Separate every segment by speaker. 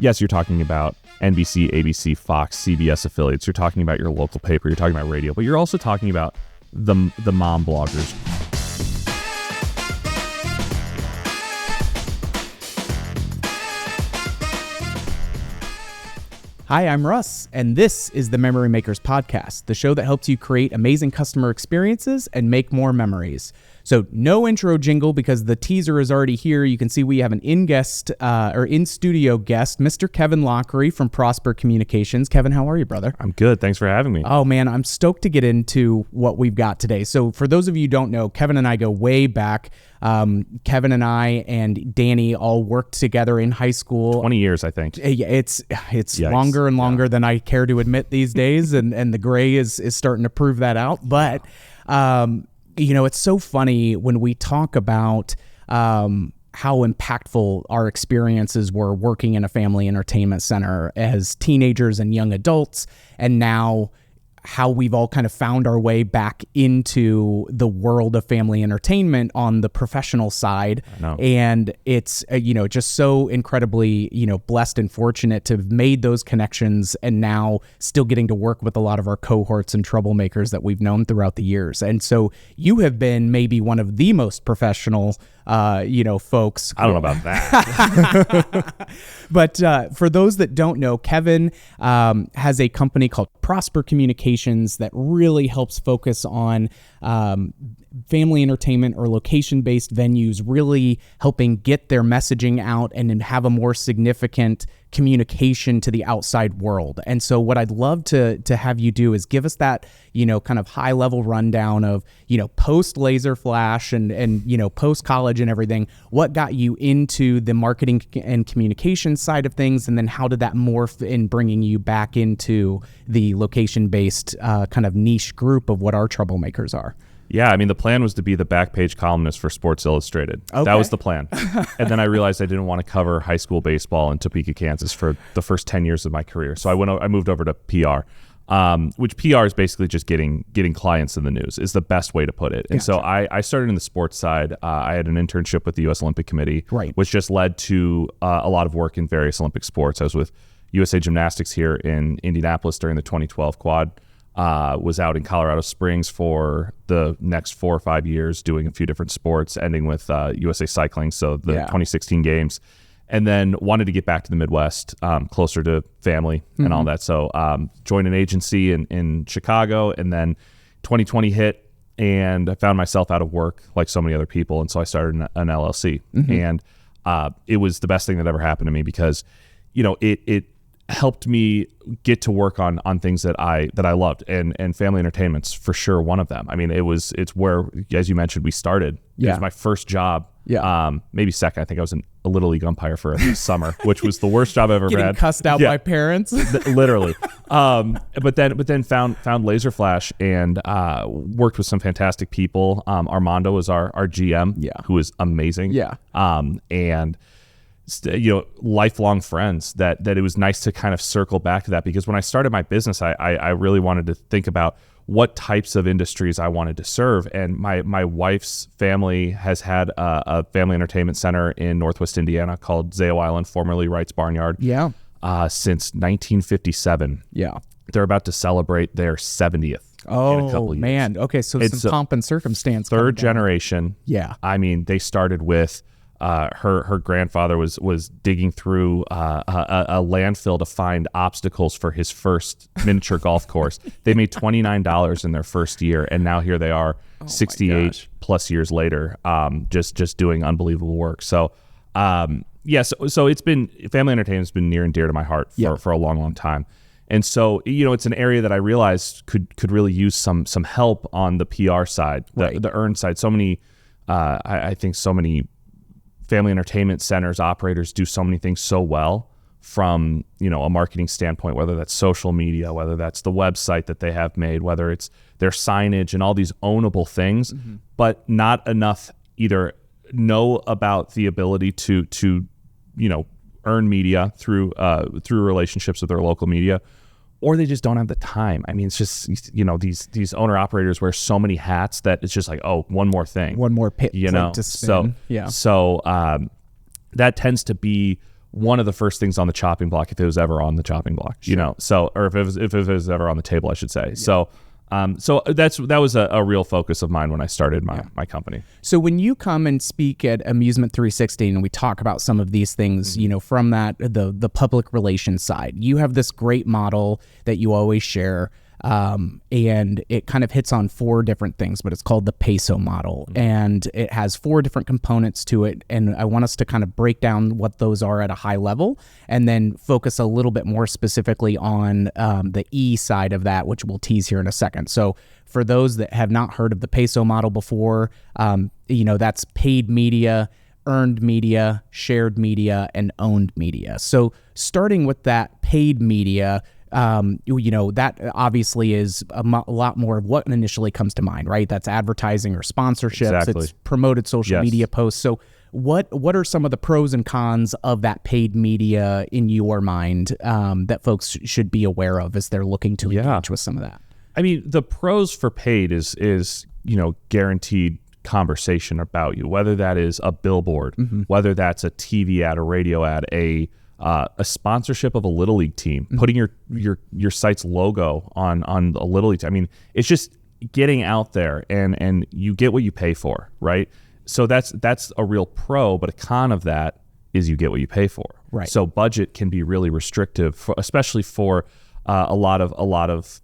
Speaker 1: Yes, you're talking about NBC, ABC, Fox, CBS affiliates. You're talking about your local paper. You're talking about radio. But you're also talking about the mom bloggers.
Speaker 2: Hi, I'm Russ, and this is the Memory Makers Podcast, the show that helps you create amazing customer experiences and make more memories. So no intro jingle because the teaser is already here. You can see we have an in-studio guest, Mr. Kevin Loughery from Prosp Communications. Kevin, how are you, brother?
Speaker 1: I'm good. Thanks for having me.
Speaker 2: Oh, man, I'm stoked to get into what we've got today. So for those of you who don't know, Kevin and I go way back. Kevin and I and Danny all worked together in high school.
Speaker 1: 20 years, I think.
Speaker 2: It's longer and longer than I care to admit these days, and the gray is starting to prove that out. But it's so funny when we talk about how impactful our experiences were working in a family entertainment center as teenagers and young adults, and now how we've all kind of found our way back into the world of family entertainment on the professional side. And it's, just so incredibly, blessed and fortunate to have made those connections and now still getting to work with a lot of our cohorts and troublemakers that we've known throughout the years. And so you have been maybe one of the most professional folks.
Speaker 1: I don't know about that.
Speaker 2: But for those that don't know, Kevin has a company called Prosp Communications that really helps focus on family entertainment or location-based venues, really helping get their messaging out and then have a more significant communication to the outside world. And so what I'd love to have you do is give us that, kind of high-level rundown of, post laser flash and post college and everything. What got you into the marketing and communication side of things, and then how did that morph in bringing you back into the location-based kind of niche group of what our troublemakers are?
Speaker 1: Yeah, I mean, the plan was to be the back page columnist for Sports Illustrated. Okay. That was the plan. And then I realized I didn't want to cover high school baseball in Topeka, Kansas for the first 10 years of my career. So I moved over to PR, which PR is basically just getting clients in the news is the best way to put it. And so I started in the sports side. I had an internship with the U.S. Olympic Committee, which just led to a lot of work in various Olympic sports. I was with USA Gymnastics here in Indianapolis during the 2012 quad. Was out in Colorado Springs for the next 4 or 5 years doing a few different sports, ending with USA Cycling, so the 2016 games, and then wanted to get back to the Midwest, closer to family and all that. So joined an agency in Chicago, and then 2020 hit, and I found myself out of work like so many other people, and so I started an LLC. And it was the best thing that ever happened to me because, it helped me get to work on things that I loved, and family entertainment's for sure one of them. I mean, it's where, as you mentioned, we started. It was my first job. Maybe second. I think I was a Little League umpire for a summer, which was the worst job I've ever
Speaker 2: had.
Speaker 1: Getting
Speaker 2: cussed out by parents.
Speaker 1: Literally. But then found Laser Flash and worked with some fantastic people. Armando was our GM, who was amazing. And lifelong friends that it was nice to kind of circle back to that, because when I started my business, I really wanted to think about what types of industries I wanted to serve. And my wife's family has had a family entertainment center in Northwest Indiana called Zayo Island, formerly Wright's Barnyard, since 1957. They're about to celebrate their 70th in a couple years.
Speaker 2: Man. Okay, so it's some pomp and circumstance.
Speaker 1: Third generation. I mean, they started with her grandfather was digging through a landfill to find obstacles for his first miniature golf course. They made $29 in their first year, and now here they are, 68 plus years later, just doing unbelievable work. So, so it's been, family entertainment's been near and dear to my heart for a long, long time. And so, it's an area that I realized could really use some help on the PR side, the earn side. So many, I think so many family entertainment centers, operators do so many things so well from, a marketing standpoint, whether that's social media, whether that's the website that they have made, whether it's their signage and all these ownable things, but not enough either know about the ability to earn media through relationships with their local media, or they just don't have the time. I mean, it's just, these owner operators wear so many hats that it's just like, oh, one more thing.
Speaker 2: One more pit to spin.
Speaker 1: So that tends to be one of the first things on the chopping block if it was ever on the chopping block, you know. So, or if it was ever on the table, I should say. Yeah. So that was a real focus of mine when I started my company.
Speaker 2: So when you come and speak at Amusement 360 and we talk about some of these things, you know, from that the public relations side, you have this great model that you always share. And it kind of hits on 4 different things, but it's called the PESO model, and it has 4 different components to it. And I want us to kind of break down what those are at a high level, and then focus a little bit more specifically on the E side of that, which we'll tease here in a second. So for those that have not heard of the PESO model before, you know, that's paid media, earned media, shared media, and owned media. So starting with that paid media, you know, that obviously is a lot more of what initially comes to mind, right? That's advertising or sponsorships.
Speaker 1: Exactly.
Speaker 2: It's promoted social media posts. So what are some of the pros and cons of that paid media in your mind that folks should be aware of as they're looking to engage with some of that?
Speaker 1: I mean, the pros for paid is you know, guaranteed conversation about you, whether that is a billboard, whether that's a TV ad, a radio ad, a sponsorship of a Little League team, putting your site's logo on a Little League team. I mean, it's just getting out there, and you get what you pay for, right? So that's a real pro, but a con of that is you get what you pay for.
Speaker 2: Right.
Speaker 1: So budget can be really restrictive, especially for a lot of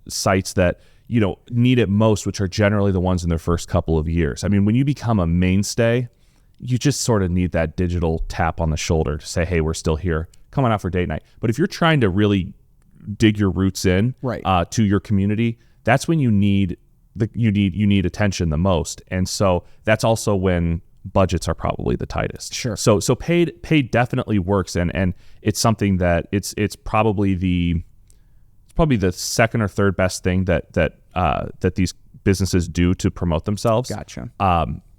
Speaker 1: sites that, you know, need it most, which are generally the ones in their first couple of years. I mean, when you become a mainstay, you just sort of need that digital tap on the shoulder to say, hey, we're still here. Come on out for date night. But if you're trying to really dig your roots in to your community, that's when you need attention the most. And so that's also when budgets are probably the tightest.
Speaker 2: Sure.
Speaker 1: So paid definitely works, and it's something that it's probably the second or third best thing that these businesses do to promote themselves.
Speaker 2: Gotcha.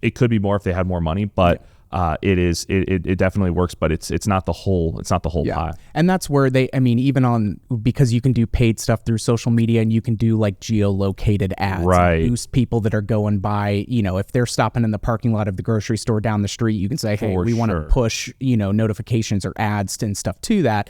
Speaker 1: It could be more if they had more money, but it definitely works, but it's not the whole pie.
Speaker 2: And that's where even because you can do paid stuff through social media, and you can do like geolocated ads,
Speaker 1: right,
Speaker 2: and boost people that are going by, you know, if they're stopping in the parking lot of the grocery store down the street, you can say, hey, we want to push, you know, notifications or ads and stuff to that.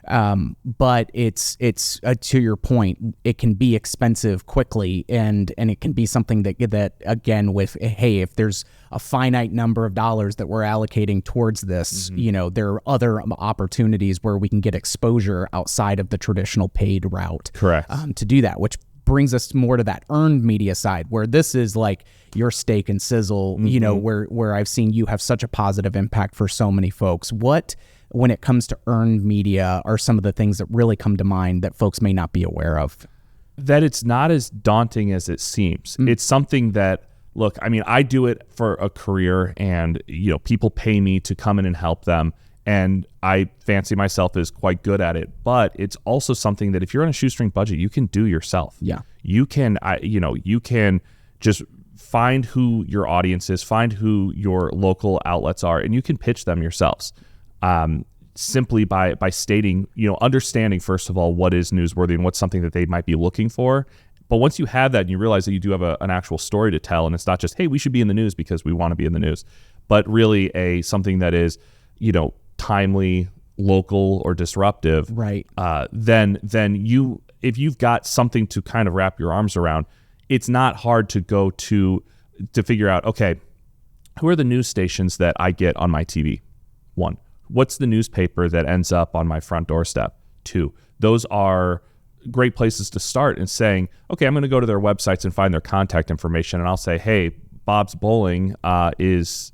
Speaker 2: But it's to your point, it can be expensive quickly, and it can be something that again, with, hey, if there's a finite number of dollars that we're allocating towards this, you know, there are other opportunities where we can get exposure outside of the traditional paid route.
Speaker 1: Correct.
Speaker 2: To do that, which brings us more to that earned media side, where this is like your steak and sizzle, you know, where I've seen you have such a positive impact for so many folks. When it comes to earned media, are some of the things that really come to mind that folks may not be aware of?
Speaker 1: That it's not as daunting as it seems. It's something that, look, I mean, I do it for a career, and, you know, people pay me to come in and help them, and I fancy myself as quite good at it. But it's also something that if you're on a shoestring budget, you can do yourself.
Speaker 2: Yeah.
Speaker 1: You can just find who your audience is, find who your local outlets are, and you can pitch them yourselves. Simply by stating, you know, understanding, first of all, what is newsworthy and what's something that they might be looking for. But once you have that and you realize that you do have an actual story to tell, and it's not just, hey, we should be in the news because we want to be in the news, but really something that is, you know, timely, local, or disruptive.
Speaker 2: Right.
Speaker 1: Then if you've got something to kind of wrap your arms around, it's not hard to go to figure out, okay, who are the news stations that I get on my TV? 1. What's the newspaper that ends up on my front doorstep? 2. Those are great places to start in saying, okay, I'm going to go to their websites and find their contact information, and I'll say, hey, Bob's Bowling is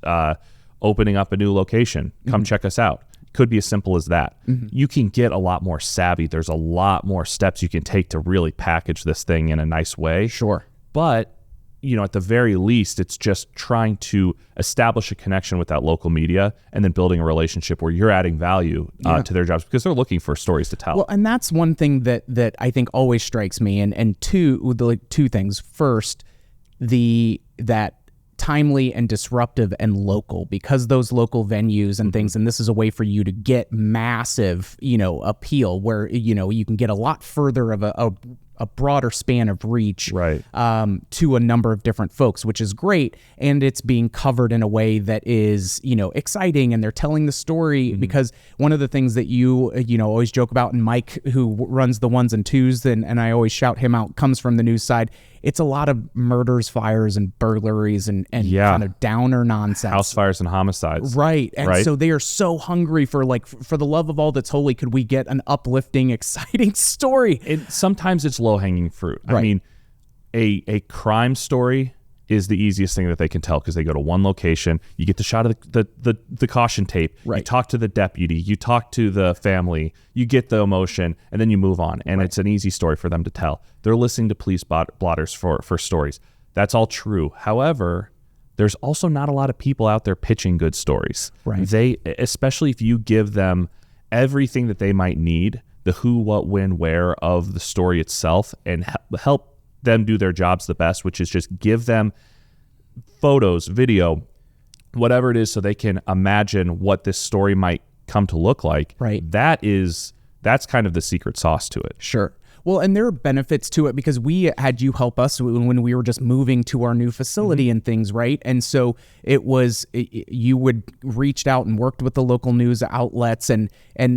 Speaker 1: opening up a new location. Come check us out. Could be as simple as that. You can get a lot more savvy. There's a lot more steps you can take to really package this thing in a nice way.
Speaker 2: Sure.
Speaker 1: But, you know, at the very least, it's just trying to establish a connection with that local media, and then building a relationship where you're adding value to their jobs, because they're looking for stories to tell.
Speaker 2: Well, and that's one thing that I think always strikes me. And two things. First, that timely and disruptive and local, because those local venues and things, and this is a way for you to get massive, you know, appeal, where, you know, you can get a lot further of a broader span of reach,
Speaker 1: right,
Speaker 2: to a number of different folks, which is great. And it's being covered in a way that is, exciting, and they're telling the story, because one of the things that you always joke about, and Mike, who runs the ones and twos, and I always shout him out, comes from the news side. It's a lot of murders, fires, and burglaries, and kind of downer nonsense.
Speaker 1: House fires and homicides.
Speaker 2: Right. And so they are so hungry for the love of all that's holy, could we get an uplifting, exciting story?
Speaker 1: Sometimes it's low-hanging fruit.
Speaker 2: Right.
Speaker 1: I mean, a crime story is the easiest thing that they can tell, because they go to one location, you get the shot of the caution tape, you talk to the deputy, you talk to the family, you get the emotion, and then you move on. And it's an easy story for them to tell. They're listening to police blotters for stories. That's all true. However, there's also not a lot of people out there pitching good stories.
Speaker 2: Right.
Speaker 1: Especially if you give them everything that they might need, the who, what, when, where of the story itself, and help them do their jobs the best, which is just give them photos, video, whatever it is, so they can imagine what this story might come to look like.
Speaker 2: Right.
Speaker 1: That's kind of the secret sauce to it.
Speaker 2: Sure. Well, and there are benefits to it, because we had you help us when we were just moving to our new facility and things, right? And so you would reached out and worked with the local news outlets, and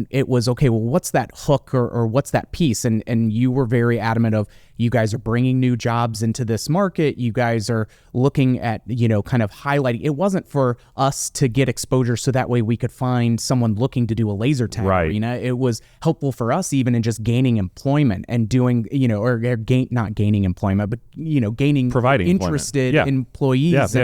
Speaker 2: it was, okay, well, what's that hook or what's that piece? And you were very adamant of, you guys are bringing new jobs into this market. You guys are looking at, kind of highlighting. It wasn't for us to get exposure so that way we could find someone looking to do a laser tag arena. It was helpful for us even in just gaining employment and doing, not gaining employment, but, providing interested employees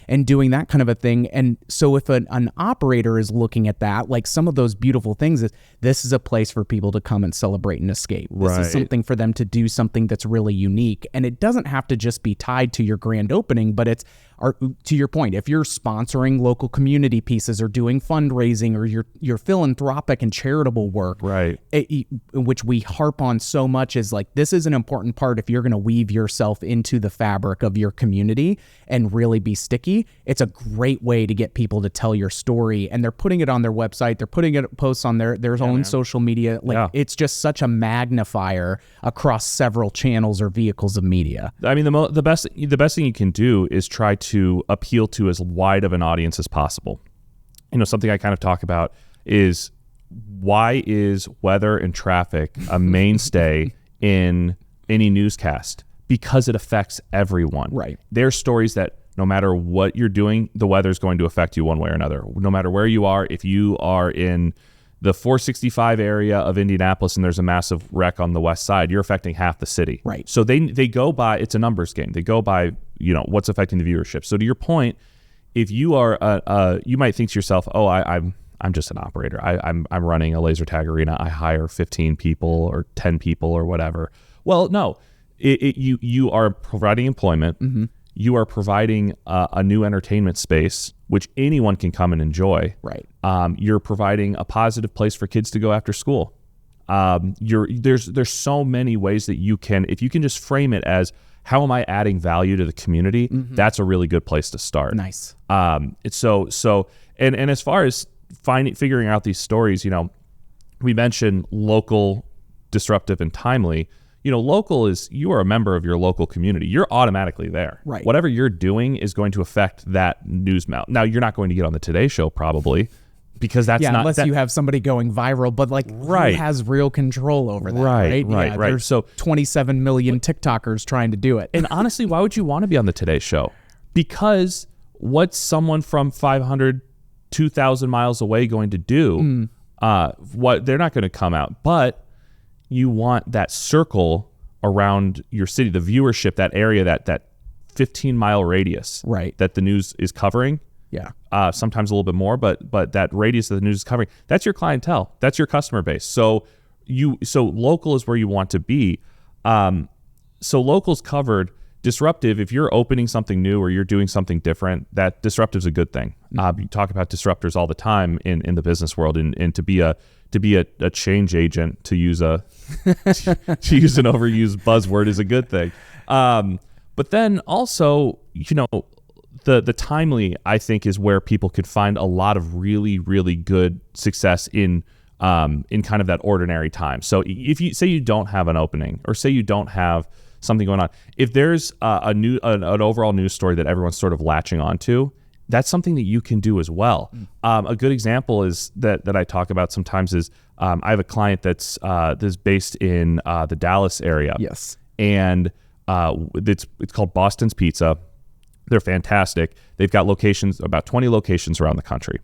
Speaker 2: and doing that kind of a thing. And so if an operator is looking at that, like some of those beautiful things, this is a place for people to come and celebrate and escape. This is something for them to do something that's really unique. And it doesn't have to just be tied to your grand opening, but it's, to your point, if you're sponsoring local community pieces or doing fundraising, or your philanthropic and charitable work, which we harp on so much, is like, this is an important part. If you're going to weave yourself into the fabric of your community and really be sticky, it's a great way to get people to tell your story. And they're putting it on their website. They're putting it posts on their own social media. It's just such a magnifier across several channels or vehicles of media.
Speaker 1: I mean, the best thing you can do is try to appeal to as wide of an audience as possible. Something I kind of talk about is, why is weather and traffic a mainstay in any newscast? Because it affects everyone.
Speaker 2: Right.
Speaker 1: There's stories that no matter what you're doing, the weather is going to affect you one way or another. No matter where you are, if you are in the 465 area of Indianapolis and there's a massive wreck on the west side, you're affecting half the city.
Speaker 2: Right.
Speaker 1: So they go by, it's a numbers game. They go by, what's affecting the viewership. So to your point, if you are, you might think to yourself, oh, I'm just an operator. I'm running a laser tag arena. I hire 15 people or 10 people or whatever. Well, no, you are providing employment. Mm-hmm. You are providing a new entertainment space, which anyone can come and enjoy.
Speaker 2: Right.
Speaker 1: You're providing a positive place for kids to go after school. There's so many ways that you can, if you can just frame it as, how am I adding value to the community? Mm-hmm. That's a really good place to start.
Speaker 2: Nice.
Speaker 1: It's so and as far as figuring out these stories, we mentioned local, disruptive, and timely. Local is, you are a member of your local community. You're automatically there.
Speaker 2: Right.
Speaker 1: Whatever you're doing is going to affect that news mount. Now, you're not going to get on the Today Show probably, because that's not,
Speaker 2: unless you have somebody going viral, but who has real control over that, right?
Speaker 1: Right. There's
Speaker 2: so 27 million TikTokers trying to do it.
Speaker 1: And honestly, why would you want to be on the Today Show? Because what's someone from 500, 2,000 miles away going to do? What they're not going to come out, but you want that circle around your city, the viewership, that area, that 15-mile radius,
Speaker 2: right,
Speaker 1: that the news is covering.
Speaker 2: Yeah.
Speaker 1: Sometimes a little bit more, but that radius that the news is covering, that's your clientele. That's your customer base. So local is where you want to be. So local's covered. Disruptive, if you're opening something new or you're doing something different, that disruptive is a good thing. You talk about disruptors all the time in the business world, and to be a change agent, to use an overused buzzword, is a good thing. But then also, the timely, I think, is where people could find a lot of really, really good success in in kind of that ordinary time. So if you say you don't have an opening, or say you don't have something going on, if there's an overall news story that everyone's sort of latching onto, that's something that you can do as well. A good example is that I talk about sometimes is I have a client that's based in the Dallas area.
Speaker 2: Yes.
Speaker 1: And it's called Boston's Pizza. They're fantastic. They've got locations, about 20 locations around the country.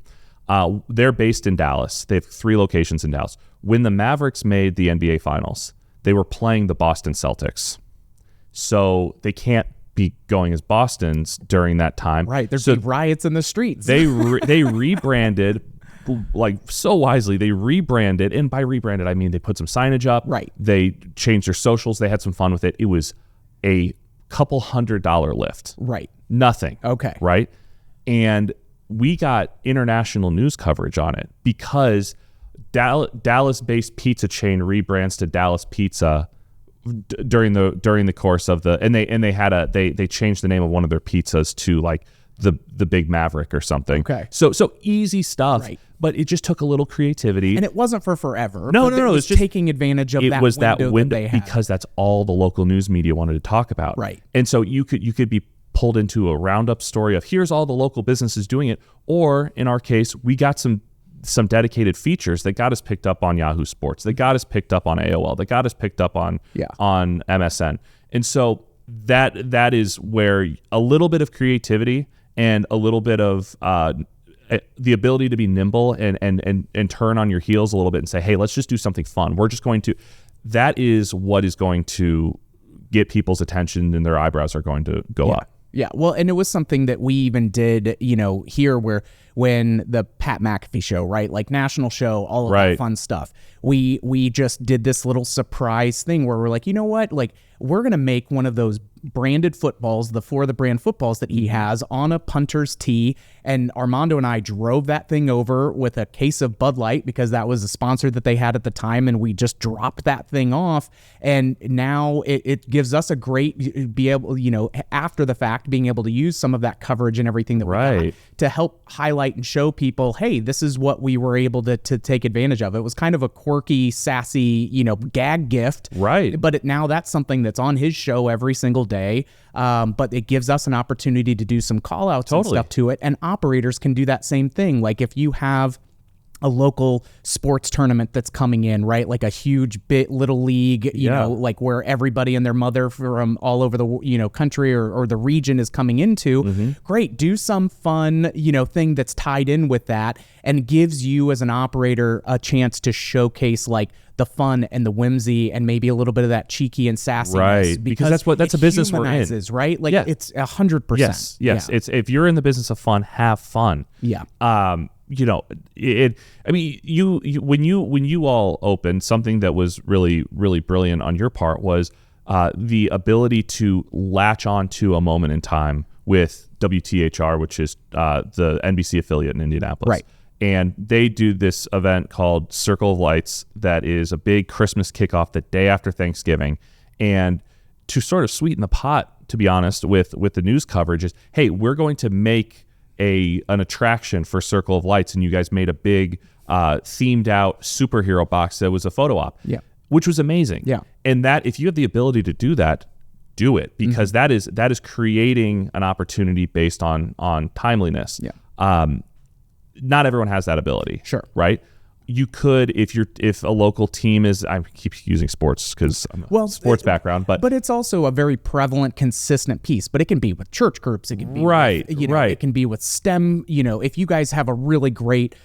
Speaker 1: They're based in Dallas. They have 3 locations in Dallas. When the Mavericks made the NBA Finals, they were playing the Boston Celtics. So they can't be going as Boston's during that time.
Speaker 2: Right. There'd be riots in the streets.
Speaker 1: They rebranded, like so wisely. They rebranded, and by rebranded, I mean they put some signage up.
Speaker 2: Right.
Speaker 1: They changed their socials. They had some fun with it. It was a couple $100 lift.
Speaker 2: Right.
Speaker 1: Nothing.
Speaker 2: Okay.
Speaker 1: Right. And we got international news coverage on it because Dallas-based pizza chain rebrands to Dallas Pizza during the course of the, and they changed the name of one of their pizzas to like the Big Maverick or something.
Speaker 2: Okay.
Speaker 1: So easy stuff,
Speaker 2: right.
Speaker 1: But it just took a little creativity.
Speaker 2: And it wasn't for forever.
Speaker 1: No.
Speaker 2: It was just taking advantage of that window that they had.
Speaker 1: Because that's all the local news media wanted to talk about.
Speaker 2: Right.
Speaker 1: And so you could be pulled into a roundup story of here's all the local businesses doing it, or in our case, we got some dedicated features that got us picked up on Yahoo Sports, that got us picked up on AOL, that got us picked up on MSN. And so that is where a little bit of creativity and a little bit of the ability to be nimble and turn on your heels a little bit and say, hey, let's just do something fun. We're just going to, that is what is going to get people's attention, and their eyebrows are going to go up.
Speaker 2: Yeah, well, and it was something that we even did, here when the Pat McAfee show, right, like national show, all of that fun stuff. We just did this little surprise thing where we're like, you know what, like we're gonna make one of those branded footballs, the For the Brand footballs that he has on a punter's tee, and Armando and I drove that thing over with a case of Bud Light because that was a sponsor that they had at the time, and we just dropped that thing off, and now it gives us a great, be able, after the fact, being able to use some of that coverage and everything that we got to help highlight and show people, hey, this is what we were able to take advantage of. It was kind of a quirky, sassy, gag gift,
Speaker 1: right?
Speaker 2: But now that's something that's on his show every single day. But it gives us an opportunity to do some call outs and stuff to it. And operators can do that same thing. Like if you have a local sports tournament that's coming in, right? Like a huge little league, you know, like where everybody and their mother from all over the, country or the region is coming into. Great. Do some fun, thing that's tied in with that and gives you as an operator a chance to showcase like the fun and the whimsy and maybe a little bit of that cheeky and sassiness.
Speaker 1: Right. Because that's a business we're in.
Speaker 2: Right? Like it's 100%.
Speaker 1: Yes. Yeah. It's, if you're in the business of fun, have fun.
Speaker 2: Yeah.
Speaker 1: When you all opened, something that was really, really brilliant on your part was the ability to latch on to a moment in time with WTHR, which is the NBC affiliate in Indianapolis.
Speaker 2: Right.
Speaker 1: And they do this event called Circle of Lights that is a big Christmas kickoff the day after Thanksgiving. And to sort of sweeten the pot, to be honest, with the news coverage is, hey, we're going to make an attraction for Circle of Lights, and you guys made a big themed out superhero box that was a photo op, which was amazing. Yeah. And that, if you have the ability to do that, do it, because that is creating an opportunity based on timeliness. Yeah. Not everyone has that ability. Sure. Right. You could, if a local team is, I keep using sports because I'm a sports background, but
Speaker 2: it's also a very prevalent, consistent piece. But it can be with church groups, it can be with, it can be with STEM. If you guys have a really great,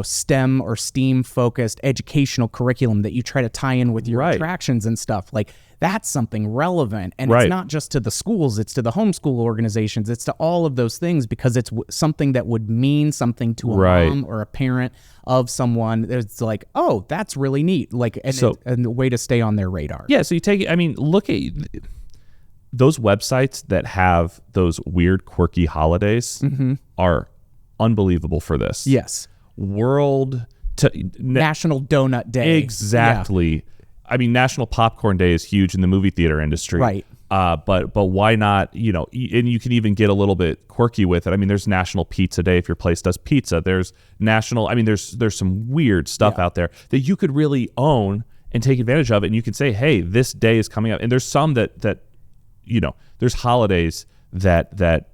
Speaker 2: STEM or STEAM focused educational curriculum that you try to tie in with your attractions and stuff, like that's something relevant. And it's not just to the schools, it's to the homeschool organizations, it's to all of those things, because it's something that would mean something to a mom or a parent of someone. It's like, oh, that's really neat. Like, and a way to stay on their radar.
Speaker 1: Yeah. So you take it, look at those websites that have those weird, quirky holidays are unbelievable for this.
Speaker 2: Yes. National Donut Day.
Speaker 1: Exactly. Yeah. National Popcorn Day is huge in the movie theater industry.
Speaker 2: Right.
Speaker 1: But why not, and you can even get a little bit quirky with it. I mean, there's National Pizza Day if your place does pizza. There's there's some weird stuff out there that you could really own and take advantage of it. And you can say, hey, this day is coming up. And there's some that there's holidays that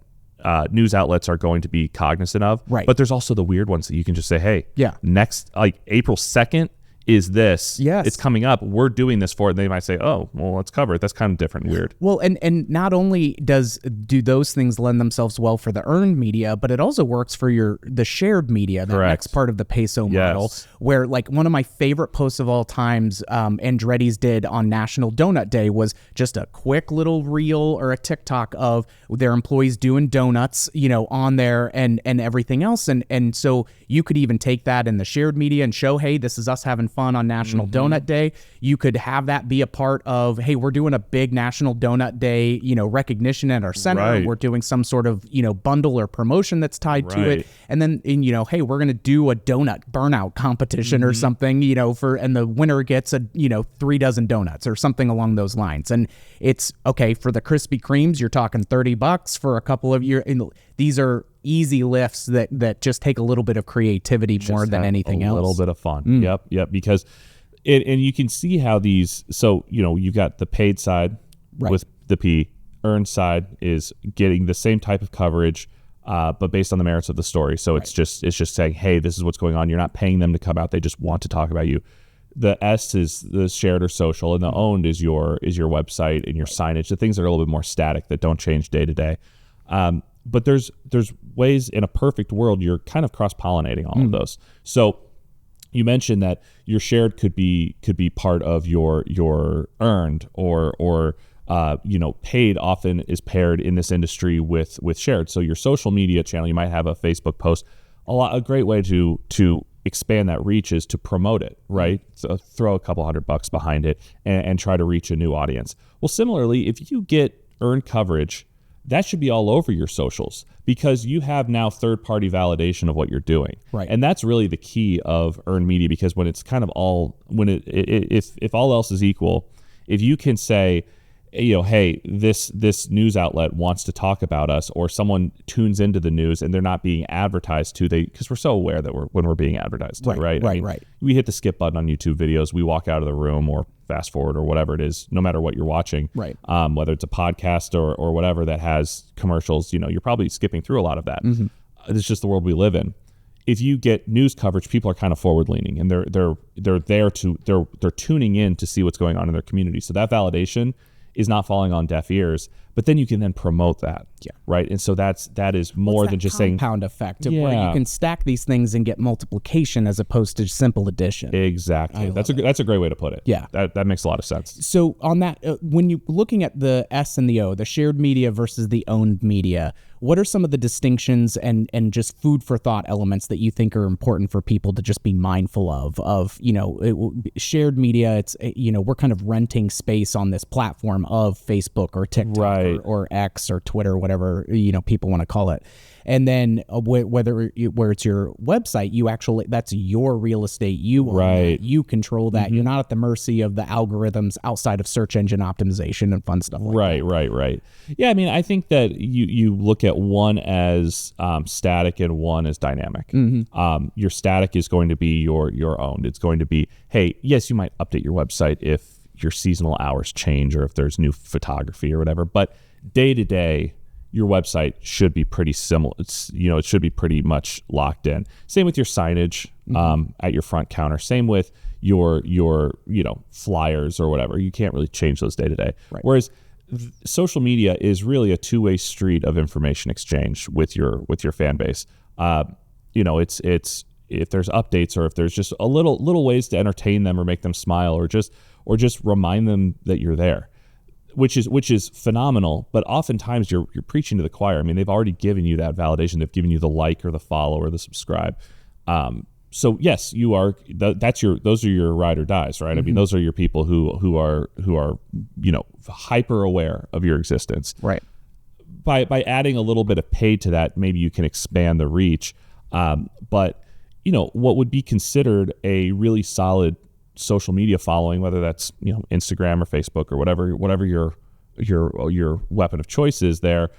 Speaker 1: news outlets are going to be cognizant of.
Speaker 2: Right.
Speaker 1: But there's also the weird ones that you can just say, hey, next, like April 2nd, is this.
Speaker 2: Yes.
Speaker 1: It's coming up. We're doing this for it. And they might say, oh, well, let's cover it. That's kind of different and weird.
Speaker 2: Well, and not only do those things lend themselves well for the earned media, but it also works for the shared media, the next part of the PESO model, where like one of my favorite posts of all times Andretti's did on National Donut Day was just a quick little reel or a TikTok of their employees doing donuts, on there and everything else. And so you could even take that in the shared media and show, hey, this is us having fun on National Donut Day. You could have that be a part of, hey, we're doing a big National Donut Day, recognition at our center. Right. We're doing some sort of, bundle or promotion that's tied to it. And then, hey, we're going to do a donut burnout competition or something, and the winner gets 3 dozen donuts or something along those lines. And it's okay for the Krispy Kremes, you're talking $30 for a couple of years. These are easy lifts that just take a little bit of creativity more than anything else.
Speaker 1: A little bit of fun. Yep. Because and you can see how these, so, you've got the paid side with the P, earned side is getting the same type of coverage, but based on the merits of the story. So it's just saying, hey, this is what's going on. You're not paying them to come out. They just want to talk about you. The S is the shared or social, and the owned is your website and your signage, the things that are a little bit more static that don't change day to day. But there's ways in a perfect world you're kind of cross-pollinating all of those. So you mentioned that your shared could be part of your earned or paid often is paired in this industry with shared. So your social media channel, you might have a Facebook post. A great way to expand that reach is to promote it, right? So throw a couple $100 behind it and try to reach a new audience. Well, similarly, if you get earned coverage, that should be all over your socials because you have now third-party validation of what you're doing.
Speaker 2: Right. And
Speaker 1: that's really the key of earned media, because when it's kind of if all else is equal, if you can say, hey, this news outlet wants to talk about us, or someone tunes into the news and they're not being advertised to, because we're so aware that when we're being advertised to, right?
Speaker 2: Right.
Speaker 1: We hit the skip button on YouTube videos, we walk out of the room or fast forward or whatever it is, no matter what you're watching,
Speaker 2: right?
Speaker 1: Whether it's a podcast or whatever that has commercials, you're probably skipping through a lot of that. It's just the world we live in. If you get news coverage, people are kind of forward leaning and they're tuning in to see what's going on in their community. So that validation is not falling on deaf ears, but then you can then promote that, right? And so that is more than just saying
Speaker 2: compound effect of where you can stack these things and get multiplication as opposed to simple addition.
Speaker 1: Exactly. That's a great way to put it.
Speaker 2: Yeah,
Speaker 1: that makes a lot of sense.
Speaker 2: So on that, when you're looking at the S and the O, the shared media versus the owned media, what are some of the distinctions and just food for thought elements that you think are important for people to just be mindful of, shared media, it's, we're kind of renting space on this platform of Facebook or TikTok or X or Twitter, whatever, people want to call it. And then where it's your website, that's your real estate. You own that. You control that. You're not at the mercy of the algorithms outside of search engine optimization and fun stuff like that.
Speaker 1: Right. Yeah, I mean, I think that you look at one as static and one as dynamic. Your static is going to be your own. It's going to be, hey, yes, you might update your website if your seasonal hours change or if there's new photography or whatever, but day to day, your website should be pretty similar. It should be pretty much locked in. Same with your signage at your front counter. Same with your flyers or whatever. You can't really change those day to day. Whereas social media is really a two-way street of information exchange with your fan base. It's if there's updates or if there's just a little ways to entertain them or make them smile or just remind them that you're there. Which is phenomenal, but oftentimes you're preaching to the choir. I mean, they've already given you that validation. They've given you the like or the follow or the subscribe. So yes, you are. Those are your ride or dies, right? I mean, those are your people who are hyper aware of your existence.
Speaker 2: Right.
Speaker 1: By adding a little bit of paid to that, maybe you can expand the reach. But what would be considered a really solid social media following, whether that's Instagram or Facebook or whatever your weapon of choice is there,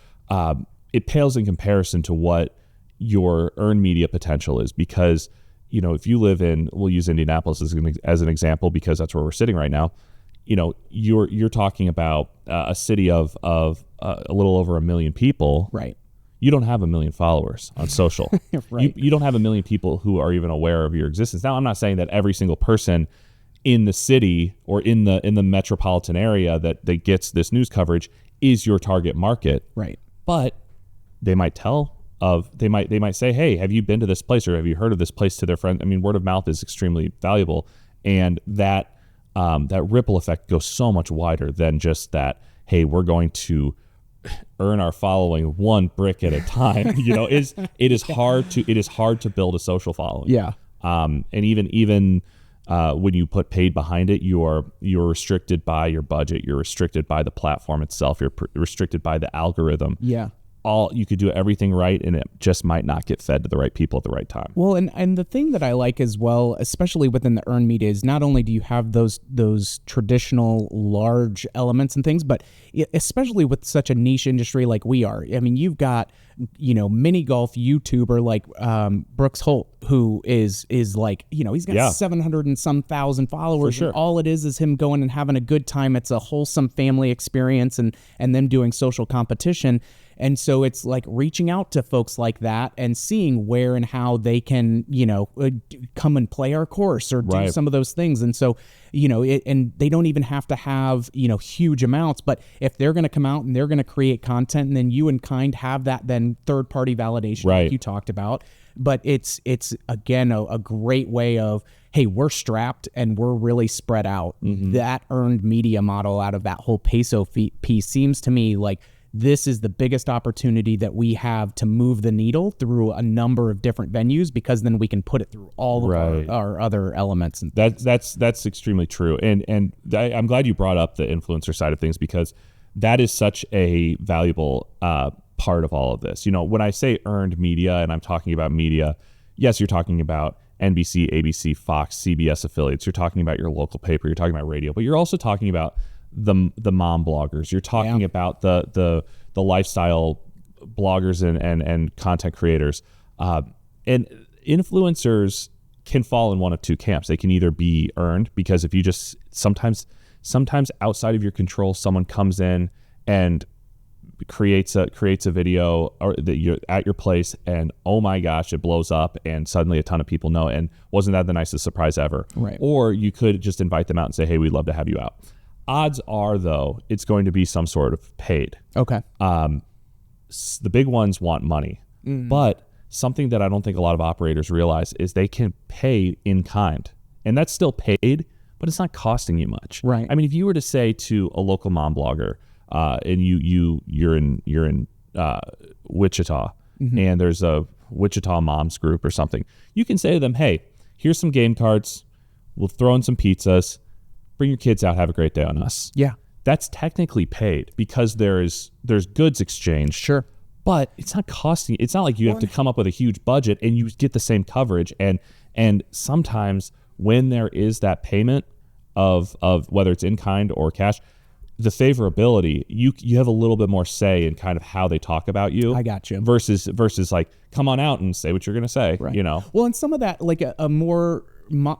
Speaker 1: it pales in comparison to what your earned media potential is. Because, if you live in, we'll use Indianapolis as an example, because that's where we're sitting right now. You're talking about a city of a little over 1 million people.
Speaker 2: Right.
Speaker 1: You don't have 1 million followers on social.
Speaker 2: Right.
Speaker 1: You don't have 1 million people who are even aware of your existence. Now, I'm not saying that every single person in the city or in the metropolitan area that gets this news coverage is your target market.
Speaker 2: Right.
Speaker 1: But they might they might say, hey, have you been to this place, or have you heard of this place, to their friends? I mean, word of mouth is extremely valuable, and that ripple effect goes so much wider than just that, hey, we're going to earn our following one brick at a time. It is hard to build a social following.
Speaker 2: Yeah.
Speaker 1: And even when you put paid behind it, you're restricted by your budget. You're restricted by the platform itself. You're restricted by the algorithm.
Speaker 2: Yeah.
Speaker 1: You could do everything right, and it just might not get fed to the right people at the right time.
Speaker 2: Well, and the thing that I like as well, especially within the earned media, is not only do you have those traditional large elements and things, but especially with such a niche industry like we are. I mean, you've got mini golf YouTuber like Brooks Holt, who is like, he's got 700 and some thousand followers.
Speaker 1: For sure.
Speaker 2: And all it is him going and having a good time. It's a wholesome family experience, and them doing social competition. And so it's like reaching out to folks like that and seeing where and how they can, come and play our course or do some of those things. And so, and they don't even have to have, huge amounts, but if they're going to come out and they're going to create content, and then you and Kind have that then third party validation like you talked about. But it's again, a great way of, hey, we're strapped and we're really spread out. Mm-hmm. That earned media model out of that whole PESO piece seems to me like this is the biggest opportunity that we have to move the needle through a number of different venues, because then we can put it through all of our other elements. And
Speaker 1: that's extremely true. And I'm glad you brought up the influencer side of things, because that is such a valuable part of all of this. When I say earned media and I'm talking about media, yes, you're talking about NBC, ABC, Fox, CBS affiliates. You're talking about your local paper. You're talking about radio, but you're also talking about the mom bloggers. You're talking about the lifestyle bloggers and content creators. And influencers can fall in one of two camps. They can either be earned, because if you just sometimes outside of your control, someone comes in and creates a video or that you're at your place, and oh my gosh, it blows up, and suddenly a ton of people know, and wasn't that the nicest surprise ever?
Speaker 2: Right.
Speaker 1: Or you could just invite them out and say, hey, we'd love to have you out. Odds are, though, it's going to be some sort of paid.
Speaker 2: Okay.
Speaker 1: The big ones want money, but something that I don't think a lot of operators realize is they can pay in kind, and that's still paid, but it's not costing you much.
Speaker 2: Right.
Speaker 1: I mean, if you were to say to a local mom blogger, and you're in Wichita, and there's a Wichita moms group or something, you can say to them, hey, here's some game cards, we'll throw in some pizzas, bring your kids out, have a great day on us.
Speaker 2: Yeah.
Speaker 1: That's technically paid, because there's goods exchange.
Speaker 2: Sure.
Speaker 1: But it's not costing. It's not like you have to come up with a huge budget and you get the same coverage. And sometimes when there is that payment of whether it's in kind or cash, the favorability, you have a little bit more say in kind of how they talk about you.
Speaker 2: I got you.
Speaker 1: Versus like, come on out and say what you're going to say.
Speaker 2: Right. Well, and some of that, like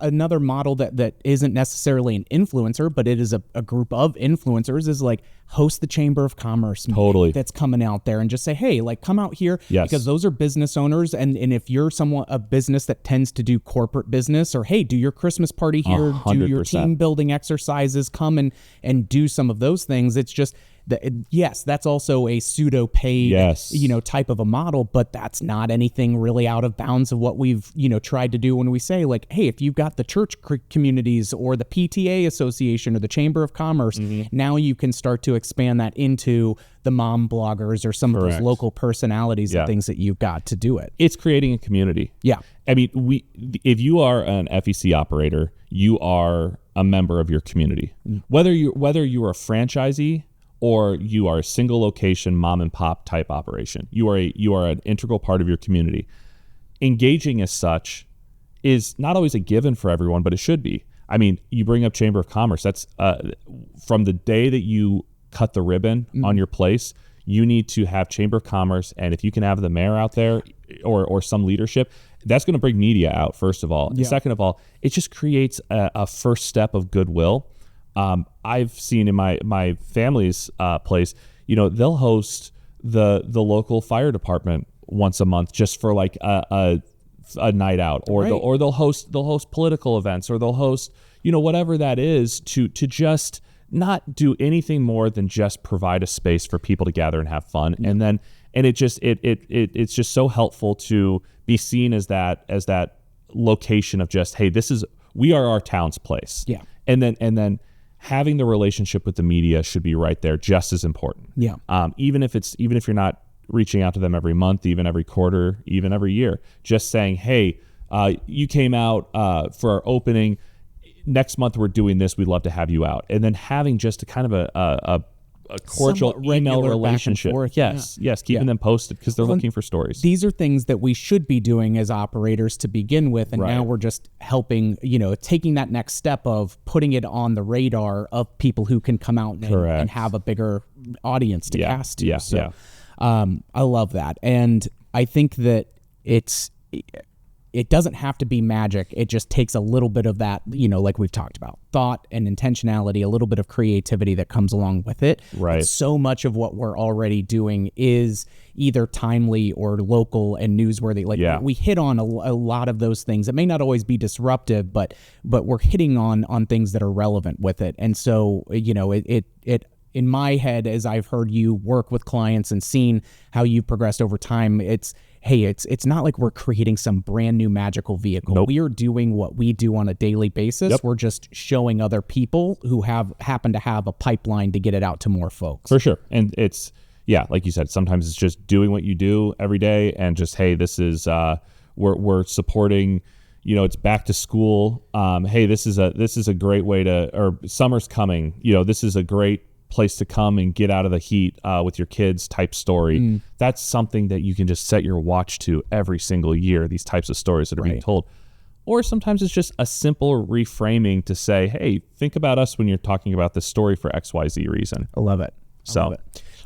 Speaker 2: another model that isn't necessarily an influencer, but it is a group of influencers, is like host the Chamber of Commerce meeting that's coming out there and just say, hey, like come out here, because those are business owners. And if you're a business that tends to do corporate business, or hey, do your Christmas party here, 100%. Do your team building exercises, come and do some of those things. It's just yes, that's also a pseudo paid, type of a model, but that's not anything really out of bounds of what we've, tried to do when we say like, hey, if you've got the church communities or the PTA association or the Chamber of Commerce, now you can start to expand that into the mom bloggers or some of those local personalities and things that you've got to do it.
Speaker 1: It's creating a community.
Speaker 2: Yeah.
Speaker 1: I mean, if you are an FEC operator, you are a member of your community. Whether you are a franchisee or you are a single location mom and pop type operation, you are an integral part of your community. Engaging as such is not always a given for everyone, but it should be. I mean, you bring up Chamber of Commerce. That's from the day that you cut the ribbon on your place, you need to have Chamber of Commerce, and if you can have the mayor out there or some leadership, that's going to bring media out, first of all. Yeah. Second of all, it just creates a first step of goodwill. I've seen in my family's place, they'll host the local fire department once a month just for like a night out, or they'll host political events, or they'll host whatever that is to just not do anything more than just provide a space for people to gather and have fun. Yeah. And it's just so helpful to be seen as that location of just, hey, we are our town's place.
Speaker 2: Yeah.
Speaker 1: And then having the relationship with the media should be right there, just as important.
Speaker 2: Yeah.
Speaker 1: Even if you're not reaching out to them every month, even every quarter, even every year, just saying, hey, you came out for our opening. Next month we're doing this. We'd love to have you out. And then having just a kind of a cordial email relationship. Yes, keeping them posted because they're looking for stories.
Speaker 2: These are things that we should be doing as operators to begin with, and now we're just helping, taking that next step of putting it on the radar of people who can come out and have a bigger audience to cast to. So, I love that, and I think that it doesn't have to be magic. It just takes a little bit of that, like we've talked about, thought and intentionality, a little bit of creativity that comes along with it.
Speaker 1: Right.
Speaker 2: But so much of what we're already doing is either timely or local and newsworthy. We hit on a lot of those things. It may not always be disruptive, but we're hitting on things that are relevant with it. And so, it in my head, as I've heard you work with clients and seen how you've progressed over time, it's not like we're creating some brand new magical vehicle.
Speaker 1: Nope.
Speaker 2: We are doing what we do on a daily basis.
Speaker 1: Yep.
Speaker 2: We're just showing other people who happen to have a pipeline to get it out to more folks.
Speaker 1: For sure. And it's, like you said, sometimes it's just doing what you do every day and just, hey, this is, we're supporting, it's back to school. Hey, this is a great way or summer's coming, this is a great place to come and get out of the heat with your kids type story. That's something that you can just set your watch to every single year, these types of stories that are being told. Or sometimes it's just a simple reframing to say, hey, think about us when you're talking about this story for XYZ reason.
Speaker 2: I love it.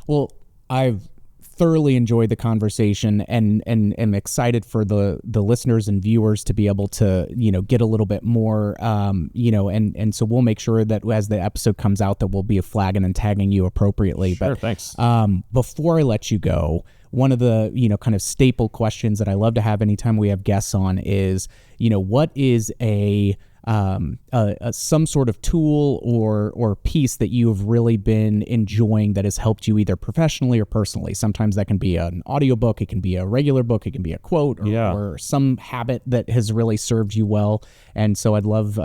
Speaker 2: Well, I've thoroughly enjoyed the conversation and am excited for the listeners and viewers to be able to, get a little bit more, and so we'll make sure that as the episode comes out that we'll be flagging and tagging you appropriately.
Speaker 1: Sure, thanks.
Speaker 2: Before I let you go, one of the, kind of staple questions that I love to have anytime we have guests on is, what is some sort of tool or piece that you have really been enjoying that has helped you either professionally or personally? Sometimes that can be an audiobook, it can be a regular book, it can be a quote or some habit that has really served you well. And so I'd love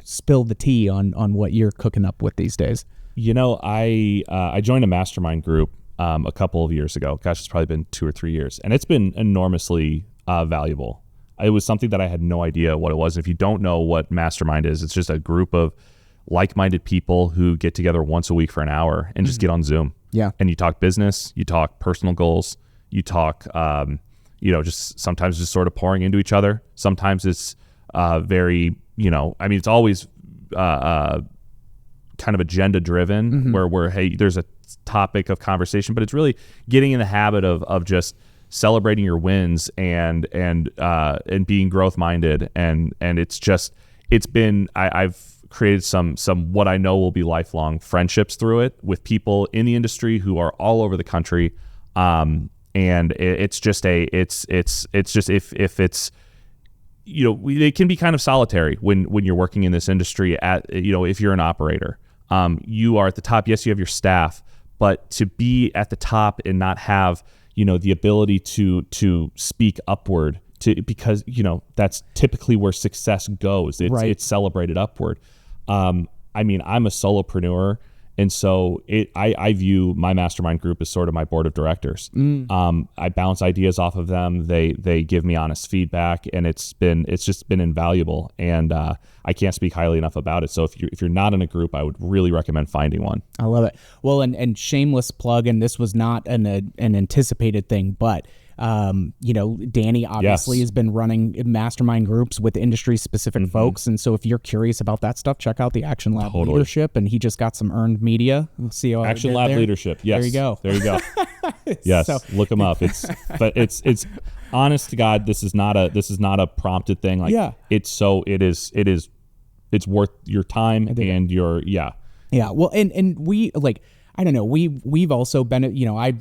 Speaker 2: spill the tea on what you're cooking up with these days.
Speaker 1: I joined a mastermind group a couple of years ago. Gosh, it's probably been 2 or 3 years, and it's been enormously valuable. It was something that I had no idea what it was. If you don't know what mastermind is, it's just a group of like-minded people who get together once a week for an hour and just get on Zoom.
Speaker 2: Yeah.
Speaker 1: And you talk business, you talk personal goals, you talk, just sometimes just sort of pouring into each other. Sometimes it's very, it's always kind of agenda-driven where, hey, there's a topic of conversation, but it's really getting in the habit of just celebrating your wins and being growth minded, and I've created some what I know will be lifelong friendships through it with people in the industry who are all over the country, and it can be kind of solitary when you're working in this industry if you're an operator. You are at the top. Yes, you have your staff, but to be at the top and not have the ability to speak upward because that's typically where success goes. It's celebrated upward. I'm a solopreneur, and so I view my mastermind group as sort of my board of directors. I bounce ideas off of them. They give me honest feedback, and it's just been invaluable. And I can't speak highly enough about it. So if you're not in a group, I would really recommend finding one.
Speaker 2: I love it. Well, and shameless plug, and this was not an anticipated thing, but Danny obviously has been running mastermind groups with industry specific folks. And so if you're curious about that stuff, check out the Action Lab Leadership. And he just got some earned media. We'll see how
Speaker 1: Action Lab Leadership. Yes.
Speaker 2: There you go.
Speaker 1: Yes. So, look him up. It's honest to God, this is not a prompted thing. It's worth your time and your
Speaker 2: well, and we I don't know. We've also been,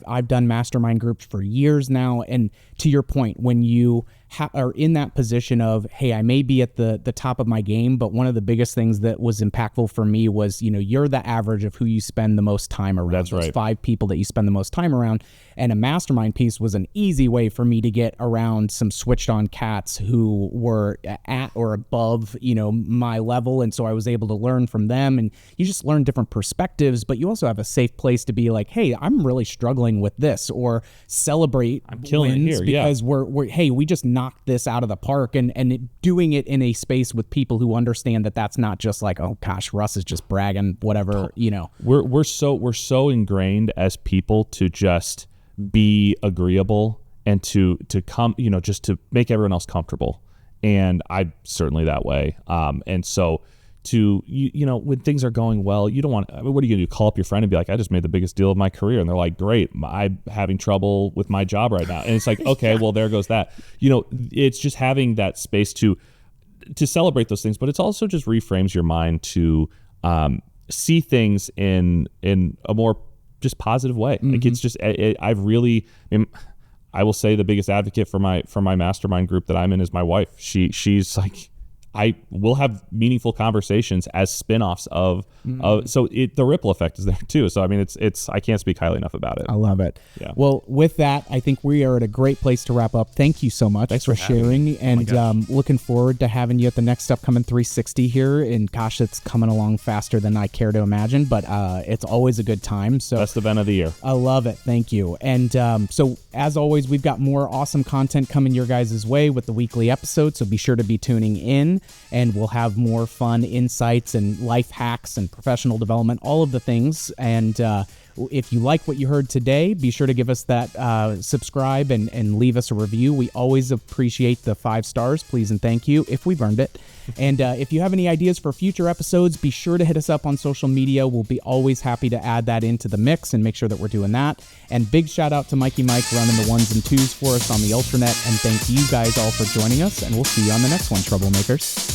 Speaker 2: I've done mastermind groups for years now. And to your point, when you are in that position of, hey, I may be at the top of my game, but one of the biggest things that was impactful for me was, you're the average of who you spend the most time around.
Speaker 1: That's right.
Speaker 2: Those 5 people that you spend the most time around. And a mastermind piece was an easy way for me to get around some switched on cats who were at or above, my level. And so I was able to learn from them, and you just learn different perspectives, but you also have a safe place to be like, hey, I'm really struggling with this, or celebrate
Speaker 1: I'm killing
Speaker 2: wins
Speaker 1: it here.
Speaker 2: because we just knocked this out of the park, and doing it in a space with people who understand that that's not just like, oh gosh, Russ is just bragging, whatever,
Speaker 1: We're so ingrained as people to just be agreeable and to come, just to make everyone else comfortable. And I'm certainly that way. And so when things are going well, you don't want, what are you going to do? Call up your friend and be like, I just made the biggest deal of my career. And they're like, great, I'm having trouble with my job right now. And it's like, okay, well, there goes that. It's just having that space to celebrate those things, but it's also just reframes your mind to see things in a more just positive way. Like it's just, I will say the biggest advocate for my mastermind group that I'm in is my wife. She's like, I will have meaningful conversations as spinoffs of so the ripple effect is there too. So I mean, it's I can't speak highly enough about it.
Speaker 2: I love it.
Speaker 1: Yeah.
Speaker 2: Well, with that, I think we are at a great place to wrap up. Thank you so much for sharing, and looking forward to having you at the next upcoming 360 here. And gosh, it's coming along faster than I care to imagine, but it's always a good time. So
Speaker 1: best event of the year.
Speaker 2: I love it. Thank you. And so as always, we've got more awesome content coming your guys' way with the weekly episodes. So be sure to be tuning in. And we'll have more fun insights and life hacks and professional development, all of the things. And if you like what you heard today, be sure to give us that subscribe and leave us a review. We always appreciate the 5 stars, please and thank you, if we've earned it. And if you have any ideas for future episodes, be sure to hit us up on social media. We'll be always happy to add that into the mix and make sure that we're doing that. And big shout out to Mikey Mike running the 1s and 2s for us on the Ultranet. And thank you guys all for joining us. And we'll see you on the next one, Troublemakers.